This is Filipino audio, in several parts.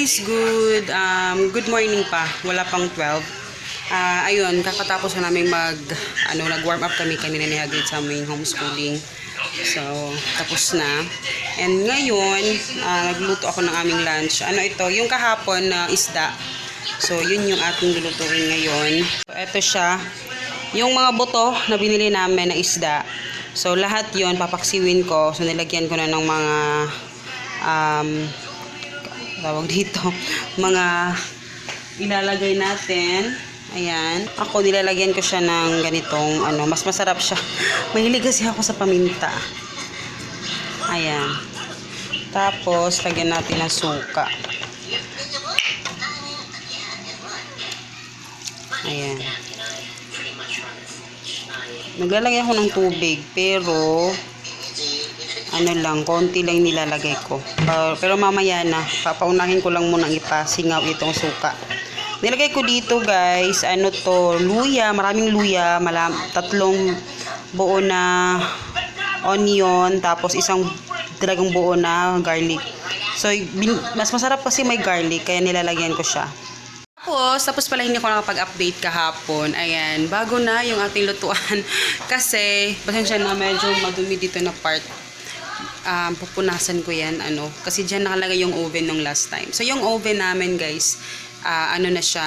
guys, good morning pa. Wala pang 12. Ayun, kakatapos na namin nag-warm up kami kanina ni Hagrid sa aming homeschooling. So, tapos na. And ngayon, nagluto ako ng aming lunch. Ano ito? Yung kahapon na isda. So, yun yung ating lulutuin ngayon. So, ito siya. Yung mga buto na binili namin na isda. So, lahat yun, papaksiwin ko. So, nilagyan ko na ng mga tawag dito, mga ilalagay natin. Ayan. Ako, nilalagyan ko siya ng ganitong, mas masarap siya. Mahilig kasi ako sa paminta. Ayan. Tapos, lagyan natin ng suka. Ayan. Naglalagay ako ng tubig, pero konti lang nilalagay ko. Pero mamaya na, papaunahin ko lang munang ipasingaw itong suka. Nilagay ko dito guys, luya, maraming luya, tatlong buo na onion, tapos isang talagang buo na garlic. So, mas masarap kasi may garlic, kaya nilalagyan ko siya. Tapos pala hindi ko nakapag-update kahapon. Ayan, bago na yung ating lutuan. Kasi, pasensya na, medyo madumi dito na part. Pupunasan ko yan, kasi dyan nakalagay yung oven nung last time. So, yung oven namin, guys, na siya,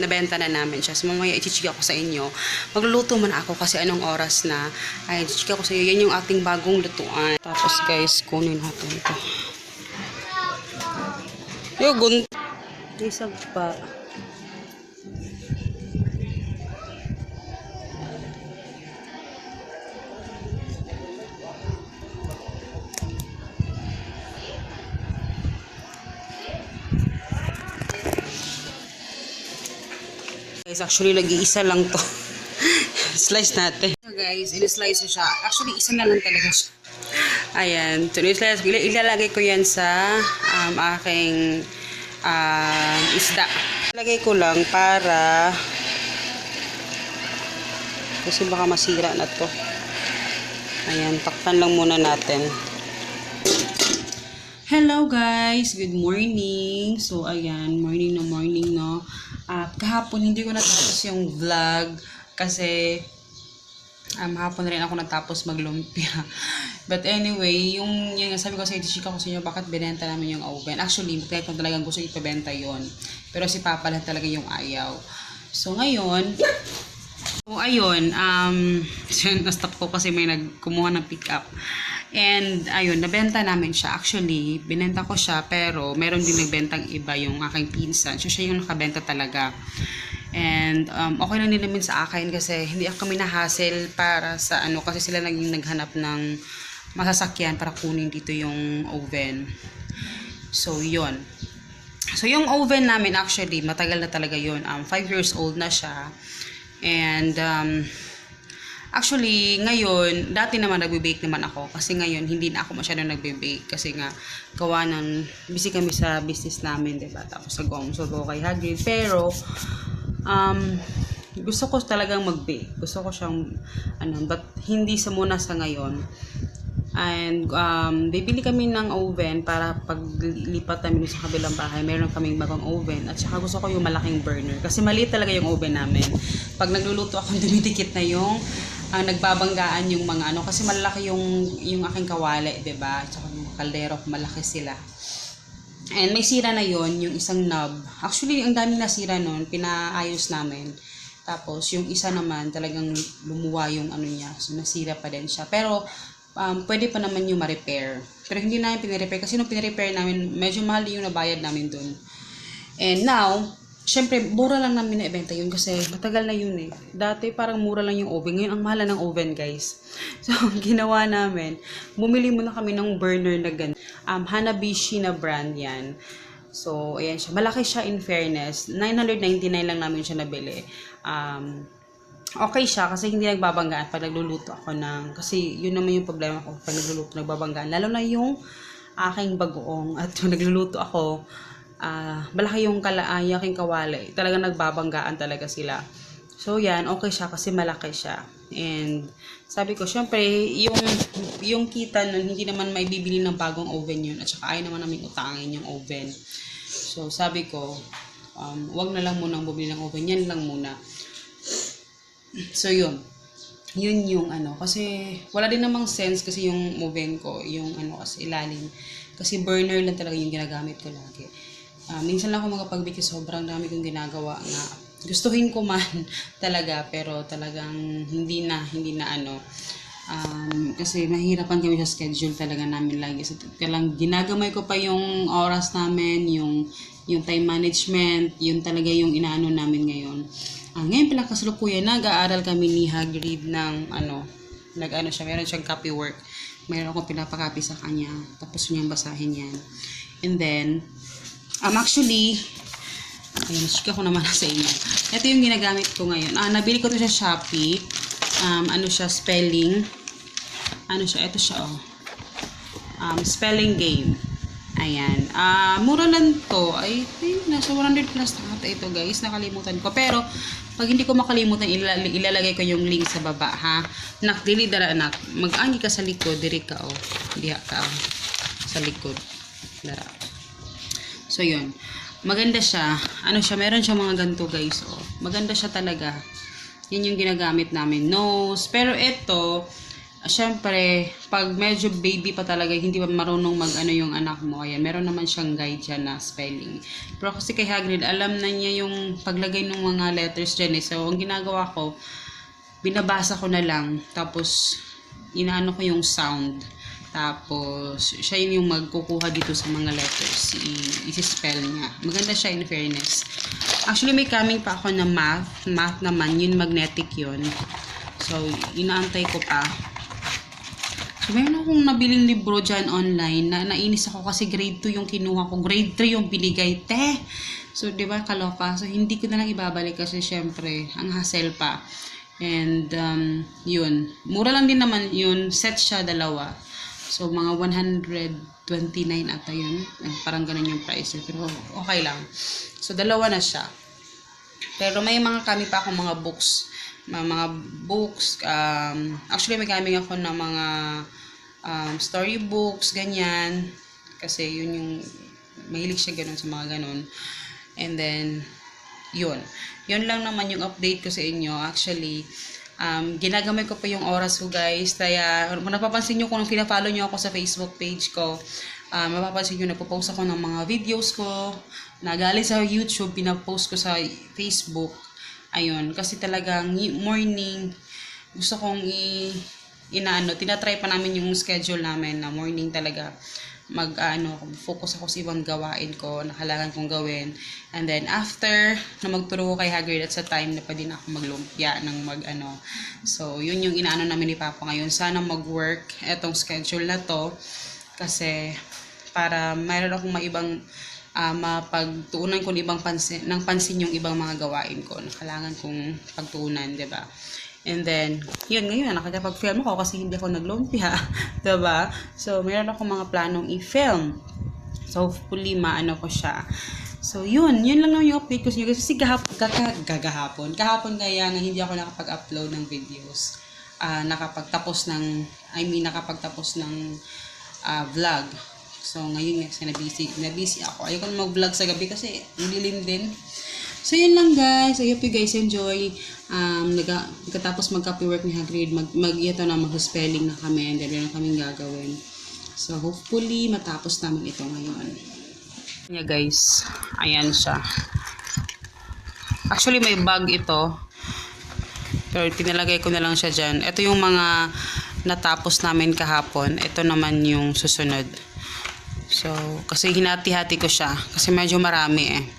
nabenta na namin siya. So, mamaya, i-chichika ko sa inyo. Magluluto man ako kasi anong oras na. Ay, i-chichika ko sa inyo. Yan yung ating bagong lutuan. Tapos, guys, kunin natin ito. Yung isang pa. Guys, actually, lagi-isa lang to. Slice natin. So guys, in-slice siya. Actually, isa na lang talaga siya. Ayan. So, ilalagay ko yan sa aking isda. Ilalagay ko lang para kasi baka masira na to. Ayan, takpan lang muna natin. Hello guys! Good morning! So, ayan, morning no. Kahapon hindi ko natapos yung vlog kasi hapon rin ako natapos maglumpia. But anyway, yung sabi ko sa chika ko sa inyo, bakit binenta namin yung oven. Actually, kaya ko talagang gusto ipabenta yon. Pero si Papa lang talaga yung ayaw. So, ngayon, ayun, na-stop ko kasi may nagkumuha ng pick up. And, ayun, nabenta namin siya. Actually, binenta ko siya, pero meron din nagbentang iba yung aking pinsan. So, siya yung nakabenta talaga. And, okay lang din namin sa akin kasi hindi ako kami na-hassle para sa kasi sila naging naghanap ng masasakyan para kunin dito yung oven. So, yun. So, yung oven namin actually, matagal na talaga yun. 5 years old na siya. And, actually, ngayon, dati naman nagbe-bake naman ako. Kasi ngayon, hindi na ako masyadong nagbe-bake. Kasi nga, gawa ng, busy kami sa business namin, diba? Tapos so go kay Hagrid. Pero, gusto ko talagang mag-bake. Gusto ko siyang, but hindi muna sa ngayon. And, bibili kami ng oven para paglipat namin sa kabilang bahay, meron kaming bagong oven. At saka gusto ko yung malaking burner. Kasi maliit talaga yung oven namin. Pag nagluluto ako, dumidikit na yung nagbabanggaan yung mga kasi malaki yung aking kawali, diba? At saka yung kaldero, malaki sila. And may sira na yon yung isang knob. Actually, ang daming nasira nun, pinaayos namin. Tapos, yung isa naman, talagang lumuwa yung niya. So, nasira pa din siya. Pero, pwede pa naman yung ma-repair. Pero hindi namin pinirepair kasi nung pinirepair namin, medyo mahal yung nabayad namin dun. And now, syempre, mura lang namin na-ibenta yun kasi matagal na yun eh. Dati parang mura lang yung oven. Ngayon, ang mahal ng oven, guys. So, ginawa namin, bumili muna kami ng burner na ganun. Hanabishi na brand yan. So, ayan siya. Malaki siya in fairness. 999 lang namin siya nabili. Okay siya kasi hindi nagbabanggaan pag nagluluto ako kasi yun naman yung problema ko pag nagluluto nagbabanggaan, lalo na yung aking bagoong at nagluluto ako malaki yung aking kawali, talagang nagbabanggaan talaga sila. So yan, okay siya kasi malaki siya. And sabi ko, syempre yung kita nun, hindi naman may bibili ng bagong oven yun, at saka ayaw naman namin utangin yung oven. So, sabi ko, wag na lang munang bumili ng oven. Yan lang muna. So, yun. Yun yung kasi wala din namang sense kasi yung oven ko, yung kasi ilalim. Kasi burner lang talaga yung ginagamit ko lagi. Minsan lang ako makapag-bake, sobrang dami kong ginagawa nga. Gustuhin ko man talaga, pero talagang hindi na kasi mahirapan kami sa schedule talaga namin lagi. So, talang ginagamay ko pa yung oras namin, yung time management, yun talaga yung inaano namin ngayon. Ngayon pala kasalukuyan, nag-aaral kami ni Hagrid ng siya, meron siyang copy work. Meron akong pinapakapi sa kanya, tapos niyang basahin yan. And then, actually, ayun, shika ko naman sa inyo. Ito yung ginagamit ko ngayon. Nabili ko to sa Shopee. Spelling. Ito siya, spelling game. Ayan. Mura lang to. I think nasa 100 plus na ata ito, guys. Nakalimutan ko. Pero, pag hindi ko makalimutan, ilalagay ko yung link sa baba, ha? Nak, dili dara, anak. Mag-angi ka sa likod. Diri ka, Diha ka, sa likod. Dara. So, yun. Maganda siya. Meron siya mga ganito, guys, Maganda siya talaga. Yan yung ginagamit namin. Nose. Pero ito, syempre, pag medyo baby pa talaga, hindi pa marunong yung anak mo. Ayan, meron naman siyang guide dyan na spelling. Pero kasi kay Hagrid, alam na niya yung paglagay ng mga letters dyan. So, ang ginagawa ko, binabasa ko na lang. Tapos, inaano ko yung sound. Tapos, siya yung magkukuha dito sa mga letters. I-spell niya. Maganda siya in fairness. Actually, may coming pa ako na math. Math naman, yun magnetic yun. So, inaantay ko pa. So, meron akong nabiling libro dyan online na nainis ako kasi grade 2 yung kinuha ko. Grade 3 yung binigay. So, di ba, kaloka? So, hindi ko na lang ibabalik kasi syempre, ang hassle pa. And, yun. Mura lang din naman yun. Set siya, dalawa. So, mga 129 ata yun. Parang ganun yung price. Pero, okay lang. So, dalawa na siya. Pero, may mga kami pa akong mga books. Actually, may kami ako ng mga storybooks, ganyan. Kasi yun yung, mahilig siya ganun sa mga ganun. And then, yun. Yun lang naman yung update ko sa inyo. Actually, ginagamay ko pa yung oras ko, guys. Kaya, kung napapansin nyo, kung pina-follow nyo ako sa Facebook page ko, mapapansin nyo, nagpo-post ako ng mga videos ko, na galing sa YouTube, pinapost ko sa Facebook. Ayun, kasi talagang morning, gusto kong tinatry pa namin yung schedule namin na morning talaga focus ako sa ibang gawain ko na kailangan kong gawin. And then after na magturo ko kay Hagrid at sa time na pwede na ako maglumpia ng So, yun yung inaano namin ni Papa ngayon. Sana mag-work etong schedule na to kasi para mayroon akong maibang mapagtuunan ko ng pansin yung ibang mga gawain ko na kailangan kong pagtuunan, 'di ba? And then, yun ngayon, nakakapag-film ako kasi hindi ako naglumpia, 'di ba? So, mayroon akong mga planong i-film. So, hopefully maano ko siya. So, yun lang naman yung update ko sa inyo kasi kahapon kaya nga hindi ako nakapag-upload ng videos. Nakapagtapos ng vlog. So, ngayon kasi na-busy ako. Ayoko na mag-vlog sa gabi kasi nidilim din. So, yun lang, guys. I hope you guys enjoy. Pagkatapos mag-copy work ni Hagrid, mag-spelling na kami and then meron kaming gagawin. So, hopefully, matapos namin ito ngayon. Yeah, guys. Ayan siya. Actually, may bag ito. Pero pinalagay ko na lang siya dyan. Ito yung mga natapos namin kahapon. Ito naman yung susunod. So, kasi hinati-hati ko siya. Kasi medyo marami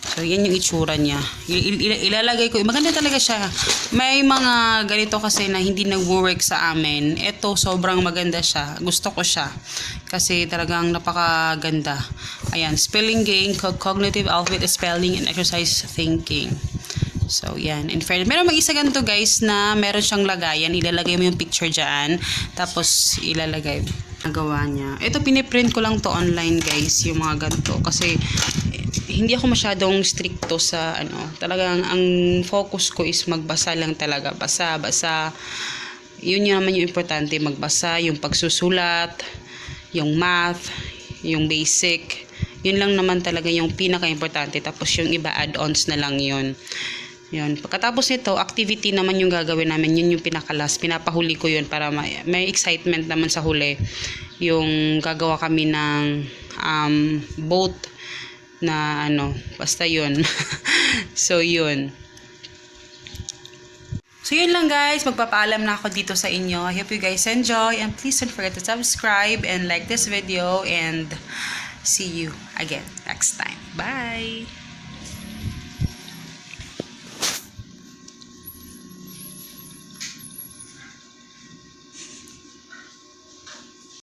So, yan yung itsura niya. Ilalagay ko. Maganda talaga siya. May mga ganito kasi na hindi nag-work sa amin. Ito, sobrang maganda siya. Gusto ko siya. Kasi talagang napakaganda. Ayan. Spelling game, cognitive alphabet spelling, and exercise thinking. So, yan. In fairness, meron mag-isa ganito, guys, na meron siyang lagayan. Ilalagay mo yung picture dyan. Tapos, ilalagay nagawa niya. Ito, piniprint ko lang to online, guys, yung mga ganito. Kasi, hindi ako masyadong stricto sa, talagang, ang focus ko is magbasa lang talaga. Basa. Yun naman yung importante, magbasa, yung pagsusulat, yung math, yung basic, Yun lang naman talaga yung pinaka-importante. Tapos yung iba add-ons na lang yun. Yun. Pagkatapos nito, activity naman yung gagawin namin. Yun yung pinakalas. Pinapahuli ko yun para may excitement naman sa huli. Yung gagawa kami ng boat na basta yun. So, yun. So, yun lang guys. Magpapaalam na ako dito sa inyo. I hope you guys enjoy. And please don't forget to subscribe and like this video. And see you again next time. Bye!